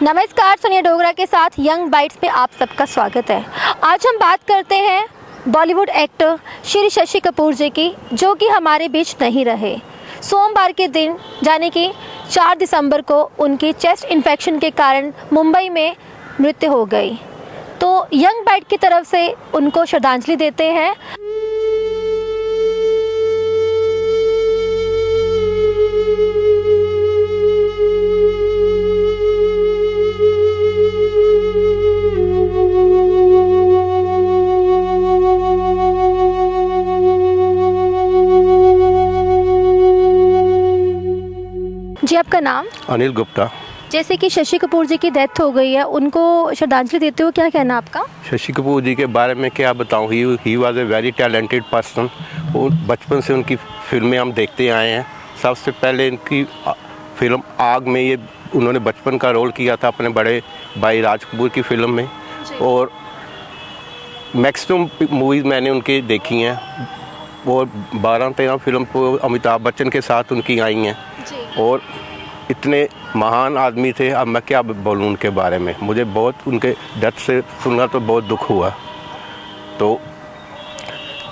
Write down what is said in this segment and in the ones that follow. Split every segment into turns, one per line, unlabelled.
नमस्कार, सोनिया डोगरा के साथ यंग बाइट्स पे आप सबका स्वागत है। आज हम बात करते हैं बॉलीवुड एक्टर श्री शशि कपूर जी की, जो कि हमारे बीच नहीं रहे। सोमवार के दिन यानी कि 4 दिसंबर को उनकी चेस्ट इन्फेक्शन के कारण मुंबई में मृत्यु हो गई। तो यंग बाइट की तरफ से उनको श्रद्धांजलि देते हैं। जी, आपका नाम?
अनिल गुप्ता।
जैसे कि शशि कपूर जी की डेथ हो गई है, उनको श्रद्धांजलि देते हो, क्या कहना आपका?
शशि कपूर जी के बारे में क्या बताऊं, he was a very talented person. और बचपन से उनकी फिल्में हम देखते आए हैं। सबसे पहले इनकी फिल्म आग में ये उन्होंने बचपन का रोल किया था अपने बड़े भाई राज कपूर की फिल्म में। और मैक्सिमम मूवीज़ मैंने उनकी देखी हैं और 12-13 फिल्म तो अमिताभ बच्चन के साथ उनकी आई हैं। और इतने महान आदमी थे, अब मैं क्या बोलूं उनके बारे में। मुझे बहुत उनके डेथ से सुनना तो बहुत दुख हुआ। तो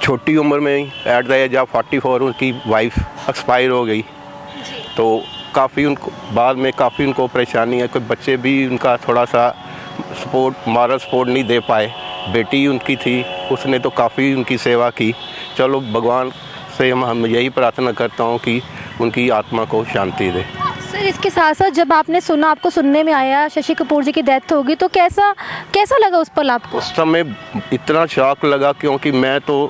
छोटी उम्र में ही एट द एज ऑफ 44 उनकी वाइफ एक्सपायर हो गई। तो काफ़ी उनको बाद में काफ़ी उनको परेशानी है। कोई बच्चे भी उनका थोड़ा सा सपोर्ट, मॉरल सपोर्ट नहीं दे पाए। बेटी उनकी थी, उसने तो काफ़ी उनकी सेवा की। चलो भगवान से हम यही प्रार्थना करता हूँ कि उनकी आत्मा को शांति दे।
सर, इसके साथ साथ जब आपने सुना, आपको सुनने में आया शशि कपूर जी की डेथ होगी, तो कैसा लगा उस पल आपको?
उस समय इतना शॉक लगा क्योंकि मैं तो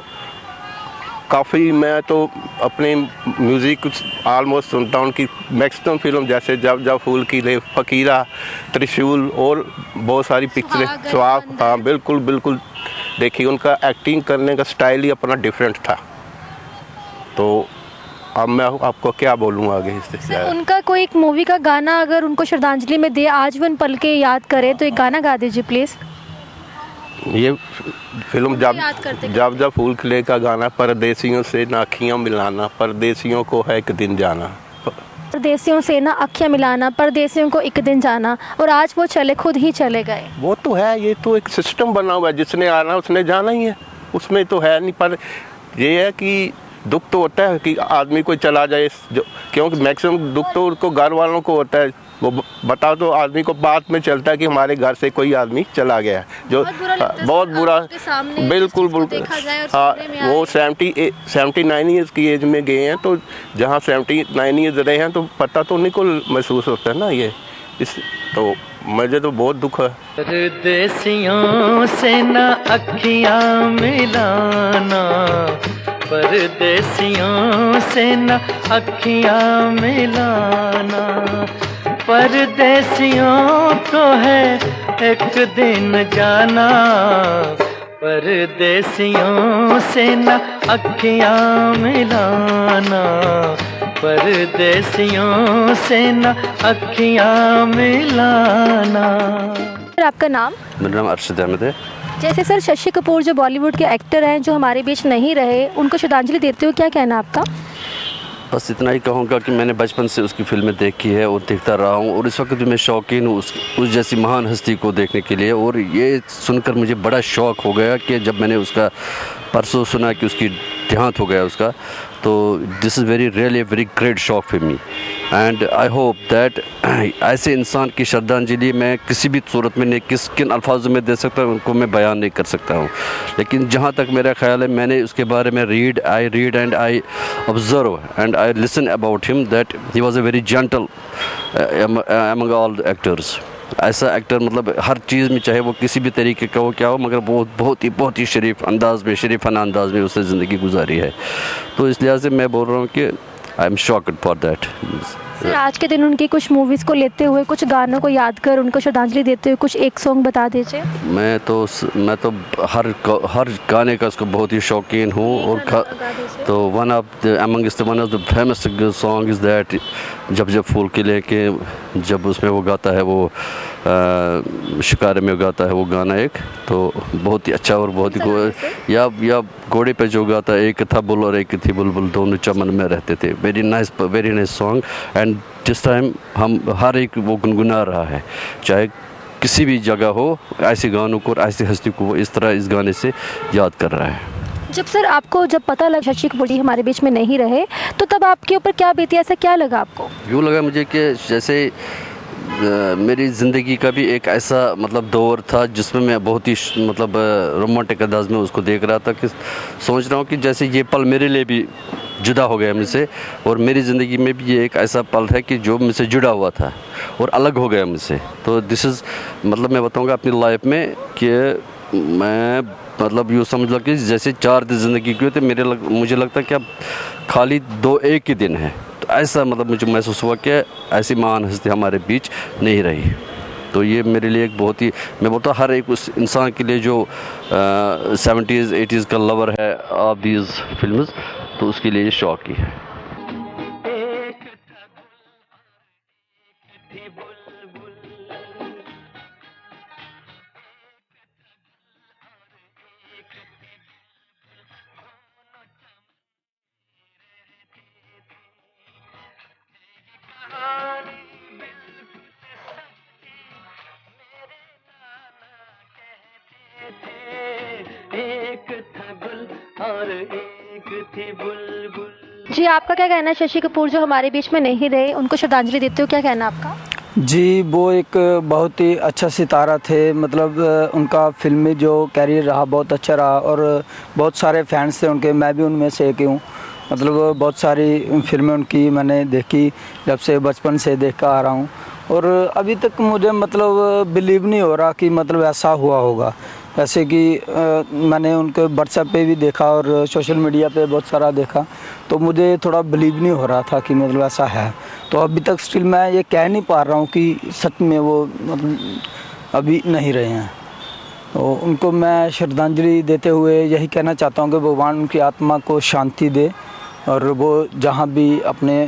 अपने म्यूज़िक ऑलमोस्ट सुनता हूँ। उनकी मैक्सिमम फिल्म जैसे जब जब फूल खिले, फकीरा, त्रिशूल और बहुत सारी पिक्चरें, सुहाग, हाँ बिल्कुल देखिए। उनका एक्टिंग करने का स्टाइल ही अपना डिफरेंट था। तो अब मैं आपको क्या बोलूँ आगे इससे।
सर, उनका कोई एक मूवी का गाना अगर उनको श्रद्धांजलि में दे, आजीवन पल के याद करें, तो एक गाना गा दीजिए प्लीज़।
ये फिल्म जब फूल खिले का गाना, परदेसियों से ना अखियाँ मिलाना, परदेसियों को है एक दिन जाना।
परदेसियों से ना अखियाँ मिलाना, परदेसियों को एक दिन जाना। और आज वो खुद ही चले गए।
वो तो है, ये तो एक सिस्टम बना हुआ है, जिसने आना उसने जाना ही है, उसमें तो है नहीं। पर ये है कि दुख तो होता है कि आदमी कोई चला जाए, जो क्योंकि मैक्सिमम दुख तो उनको घर वालों को होता है। वो बताओ तो आदमी को बात में चलता है कि हमारे घर से कोई आदमी चला गया है, जो बहुत बुरा। बिल्कुल हाँ, वो 79 ईयर्स की एज में गए हैं। तो जहाँ 79 ईयर्स रहे हैं तो पता तो उन्हीं को महसूस होता है ना ये। तो मुझे तो बहुत दुख है।
परदेसियों से ना अखियाँ मिलाना, परदेसियों से न अखियाँ मिलाना, परदेसियों को है एक दिन जाना, परदेसियों से न अखियाँ मिलाना, परदेसियों से न अखियाँ मिलाना।
आपका नाम?
मेरा नाम अरशद अहमद है।
जैसे सर, शशि कपूर जो बॉलीवुड के एक्टर हैं, जो हमारे बीच नहीं रहे, उनको श्रद्धांजलि देते हो, क्या कहना आपका?
बस इतना ही कहूँगा कि मैंने बचपन से उसकी फिल्में देखी है और देखता रहा हूँ। और इस वक्त भी मैं शौकीन हूँ उस जैसी महान हस्ती को देखने के लिए। और ये सुनकर मुझे बड़ा शौक़ हो गया कि जब मैंने उसका परसों सुना कि उसकी देहांत हो गया उसका, तो this is really very great shock for me. And I hope that ऐसे इंसान की श्रद्धांजलि मैं किसी भी सूरत में नहीं, किन अल्फाजों में दे सकता हूँ, उनको मैं बयान नहीं कर सकता हूँ। लेकिन जहाँ तक मेरा ख्याल है, मैंने उसके बारे में read and I observe and I listen about him that he was a very gentle among all actors. ऐसा एक्टर मतलब हर चीज़ में, चाहे वो किसी भी तरीके का हो क्या हो, मगर बहुत ही शरीफ अंदाज में, शरीफाना अंदाज में उसने ज़िंदगी गुजारी है। तो इस लिहाज से मैं बोल रहा हूँ कि I am shocked for that.
Sir, आज के दिन उनकी कुछ मूवीज़ को लेते हुए, कुछ गानों को याद कर उनको श्रद्धांजलि देते हुए कुछ एक सॉन्ग बता दीजिए।
मैं तो हर गाने का उसको बहुत ही शौकीन हूँ। और तो one of the famous song is that जब फूल खिले के, जब उसमें वो गाता है, वो शिकारे में गाता है वो गाना एक, तो बहुत ही अच्छा और बहुत ही या घोड़े पे जो गाता है, एक था बुल और एक थी बुलबुल, दोनों चमन में रहते थे। वेरी नाइस सॉन्ग एंड जिस टाइम हम हर एक वो गुनगुना रहा है, चाहे किसी भी जगह हो, ऐसे गानों को और ऐसी हस्ती को वो इस तरह इस गाने से याद कर रहा है।
जब सर आपको जब पता लगा शशि कपूर जी हमारे बीच में नहीं रहे, तो तब आपके ऊपर क्या बीती, ऐसा क्या लगा आपको?
यूँ लगा मुझे कि जैसे मेरी ज़िंदगी का भी एक ऐसा मतलब दौर था जिसमें मैं बहुत ही मतलब रोमांटिक अंदाज में उसको देख रहा था, कि सोच रहा हूँ कि जैसे ये पल मेरे लिए भी जुदा हो गया मुझसे, और मेरी ज़िंदगी में भी ये एक ऐसा पल है कि जो मुझसे जुड़ा हुआ था और अलग हो गया मुझसे। तो दिस इज़ मतलब मैं बताऊँगा अपनी लाइफ में कि मैं मतलब यूँ समझ लो कि जैसे 4 दिन ज़िंदगी की होते मुझे लगता है कि अब खाली 2-1 ही दिन है। तो ऐसा मतलब मुझे महसूस हुआ कि ऐसी महान हस्ती हमारे बीच नहीं रही। तो ये मेरे लिए एक बहुत ही, मैं बोलता हूँ हर एक उस इंसान के लिए जो 70s 80s का लवर है ऑफ दीज फिल्म्स, तो उसके लिए ये शौक ही है।
एक था गुल और एक थी बुलबुल।
जी, आपका क्या कहना है, शशि कपूर जो हमारे बीच में नहीं रहे, उनको श्रद्धांजलि देते हो, क्या कहना है आपका?
जी, वो एक बहुत ही अच्छा सितारा थे। मतलब उनका फिल्मी जो कैरियर रहा बहुत अच्छा रहा, और बहुत सारे फैंस थे उनके, मैं भी उनमें से एक हूँ। मतलब बहुत सारी फिल्में उनकी मैंने देखी, जब से बचपन से देखता आ रहा हूँ, और अभी तक मुझे मतलब बिलीव नहीं हो रहा कि मतलब ऐसा हुआ होगा। जैसे कि मैंने उनके व्हाट्सएप पे भी देखा और सोशल मीडिया पे बहुत सारा देखा, तो मुझे थोड़ा बिलीव नहीं हो रहा था कि मतलब ऐसा है। तो अभी तक स्टिल मैं ये कह नहीं पा रहा हूँ कि सच में वो मतलब अभी नहीं रहे हैं। तो उनको मैं श्रद्धांजलि देते हुए यही कहना चाहता हूँ कि भगवान उनकी आत्मा को शांति दे, और वो जहाँ भी अपने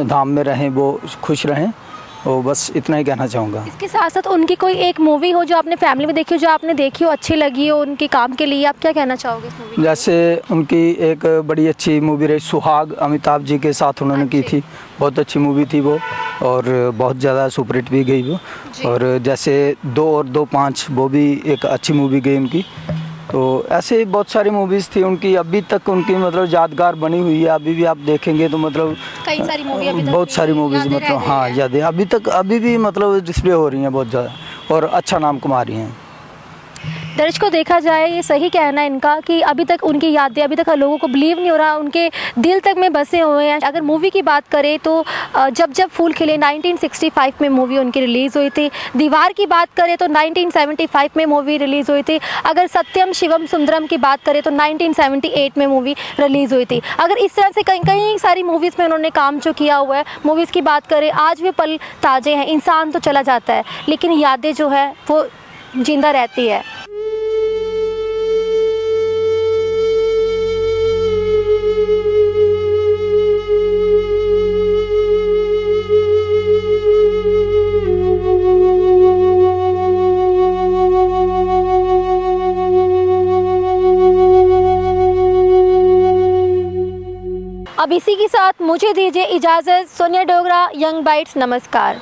धाम में रहें वो खुश रहें। तो बस इतना ही कहना चाहूँगा।
इसके साथ साथ उनकी कोई एक मूवी हो जो आपने फैमिली में देखी हो, जो आपने देखी हो, अच्छी लगी हो उनके काम के लिए, आप क्या कहना चाहोगे इस मूवी?
जैसे उनकी एक बड़ी अच्छी मूवी रही सुहाग, अमिताभ जी के साथ उन्होंने की थी, बहुत अच्छी मूवी थी वो, और बहुत ज़्यादा सुपरहिट भी गई वो। और जैसे 2 और 2 5 वो भी एक अच्छी मूवी गई उनकी। तो ऐसे बहुत सारी मूवीज़ थी उनकी, अभी तक उनकी मतलब यादगार बनी हुई है। अभी भी आप देखेंगे तो मतलब
कई सारी मूवी अभी तक
बहुत सारी मूवीज़ मतलब हाँ यादें अभी तक अभी भी मतलब डिस्प्ले हो रही हैं बहुत ज़्यादा, और अच्छा नाम कमा रही हैं।
दर्ज को देखा जाए, ये सही कहना है इनका कि अभी तक उनकी यादें, अभी तक लोगों को बिलीव नहीं हो रहा, उनके दिल तक में बसे हुए हैं। अगर मूवी की बात करें तो जब जब फूल खिले 1965 में मूवी उनकी रिलीज़ हुई थी। दीवार की बात करें तो 1975 में मूवी रिलीज़ हुई थी। अगर सत्यम शिवम सुंदरम की बात करें तो 1978 में मूवी रिलीज़ हुई थी। अगर इस तरह से कई सारी मूवीज़ में उन्होंने काम जो किया हुआ है, मूवीज़ की बात करें, आज भी पल ताज़े हैं। इंसान तो चला जाता है लेकिन यादें जो है वो जिंदा रहती है। अब इसी के साथ मुझे दीजिए इजाज़त। सोनिया डोगरा, यंग बाइट्स, नमस्कार।